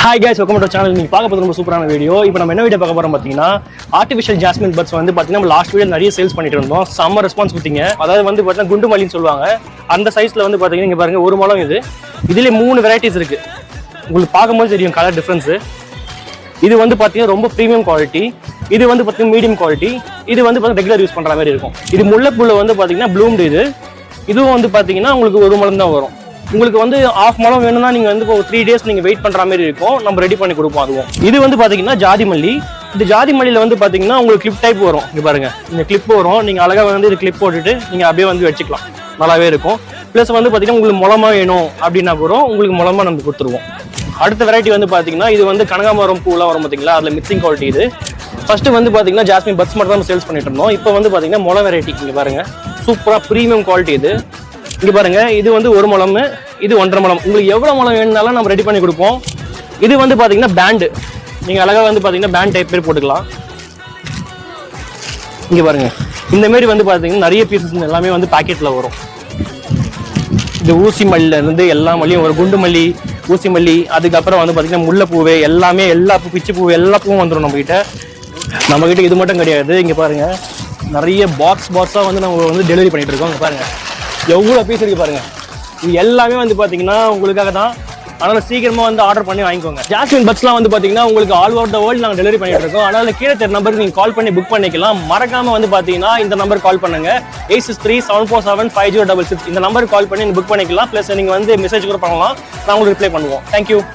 Hi guys, welcome to channel. நீங்க பார்க்க போறது ரொம்ப சூப்பரான வீடியோ. இப்போ நம்ம என்ன வீடியோ பார்க்க போறோம் பார்த்தீங்கன்னா, ஆர்டிஃபிஷியல் ஜாஸ்மின் பட்ஸ் வந்து பார்த்தீங்கன்னா நம்ம லாஸ்ட் வீடியோ நிறைய சேல்ஸ் பண்ணிட்டு இருந்தோம். செம்ம ரெஸ்பான்ஸ் கொடுத்தீங்க. அதாவது வந்து பார்த்தீங்கன்னா குண்டு மல்லின்னு சொல்லுவாங்க. அந்த சைஸ்ல வந்து பார்த்தீங்கன்னா இங்க பாருங்க, ஒரு முழம் இது. இதுல 3 வெரைட்டிஸ் இருக்கு. உங்களுக்கு பார்க்கும்போது தெரியும் கலர் டிஃபரன்ஸ். இது வந்து பார்த்தீங்கன்னா ரொம்ப ப்ரீமியம் குவாலிட்டி. இது வந்து பார்த்தீங்கன்னா மீடியம் குவாலிட்டி. இது வந்து பார்த்தீங்கன்னா ரெகுலர் யூஸ் பண்ற மாதிரி இருக்கும். இது முல்லைப்பூல வந்து பார்த்தீங்கன்னா ப்ளூம்டு. இதுவும் வந்து பார்த்தீங்கன்னா உங்களுக்கு ஒரு முழம் தான் வரும். உங்களுக்கு வந்து ஆஃப் முழம் வேணும்னா நீங்க வந்து 3 டேஸ் நீங்க வெயிட் பண்ற மாதிரி இருக்கும். நம்ம ரெடி பண்ணி கொடுப்போம். அதுவும் இது வந்து பாத்தீங்கன்னா ஜாதி மல்லி. இந்த ஜாதி மல்லியில வந்து பாத்தீங்கன்னா உங்களுக்கு கிளிப் டைப் வரும். இங்க பாருங்க, இந்த கிளிப் வரும். நீங்க அழகா வந்து இது கிளிப் போட்டுட்டு நீங்க அப்படியே வந்து வச்சுக்கலாம். நல்லாவே இருக்கும். பிளஸ் வந்து பாத்தீங்கன்னா உங்களுக்கு முழமா வேணும் அப்படின்னா கூட உங்களுக்கு முழமா நம்ம கொடுத்துருவோம். அடுத்த வெரைட்டி வந்து பாத்தீங்கன்னா இது வந்து கனகாமரம் பூலாம் வரும் பாத்தீங்களா, அதுல மிக்சிங் குவாலிட்டி. இது ஃபர்ஸ்ட் வந்து பாத்தீங்கன்னா ஜாஸ்மின் பட்ஸ் மட்டும் தான் சேல்ஸ் பண்ணிட்டு இருந்தோம். இப்போ வந்து பாத்தீங்கன்னா முளை வெரைட்டி. இங்க பாருங்க, சூப்பரா ப்ரீமியம் குவாலிட்டி. இது இங்க பாருங்க, இது வந்து ஒரு முழம், இது 1.5 முழம். உங்களுக்கு எவ்வளவு முழம் வேணும்னாலும் நம்ம ரெடி பண்ணி கொடுப்போம். இது வந்து பாத்தீங்கன்னா பேண்ட். நீங்க அழகா வந்து பாத்தீங்கன்னா பேண்ட் டைப் பேர் போட்டுக்கலாம். இங்க பாருங்க, இந்த மாதிரி வந்து பாத்தீங்கன்னா நிறைய பீசஸ் எல்லாமே வந்து பாக்கெட்ல வரும். இது ஊசி மல்லில இருந்து எல்லா மல்லியும் ஒரு குண்டு மல்லி, ஊசி மல்லி, அதுக்கப்புறம் வந்து பாத்தீங்கன்னா முல்லைப்பூவே எல்லாமே, எல்லா பூ, பிச்சு பூ, எல்லா பூவும் வந்துடும் நம்ம கிட்ட. இது மட்டும் கிடையாது. இங்க பாருங்க, நிறைய பாக்ஸா வந்து நம்ம வந்து டெலிவரி பண்ணிட்டு இருக்கோம். இங்க பாருங்க எவ்வளவு பீஸ் இருக்கு பாருங்க. இது எல்லாமே வந்து பாத்தீங்கன்னா உங்களுக்காக தான். அதனால சீக்கிரமா வந்து ஆர்டர் பண்ணி வாங்கிக்கோங்க. ஜாஸ்மின் பட்ஸ்லாம் வந்து பாத்தீங்கன்னா உங்களுக்கு ஆல் ஓவர் த வேர்ல்டு நாங்க டெலிவரி பண்ணிட்டு இருக்கோம். அதனால கீழே தெரிய நம்பருக்கு நீங்க கால் பண்ணி புக் பண்ணிக்கலாம். மறக்காம வந்து பாத்தீங்கன்னா இந்த நம்பர் கால் பண்ணுங்க. 8637475066. இந்த நம்பருக்கு கால் பண்ணி புக் பண்ணிக்கலாம். பிளஸ் நீங்க வந்து மெசேஜ் கூட பண்ணலாம். நான் உங்களுக்கு ரிப்ளை பண்ணுவோம். தேங்க்யூ.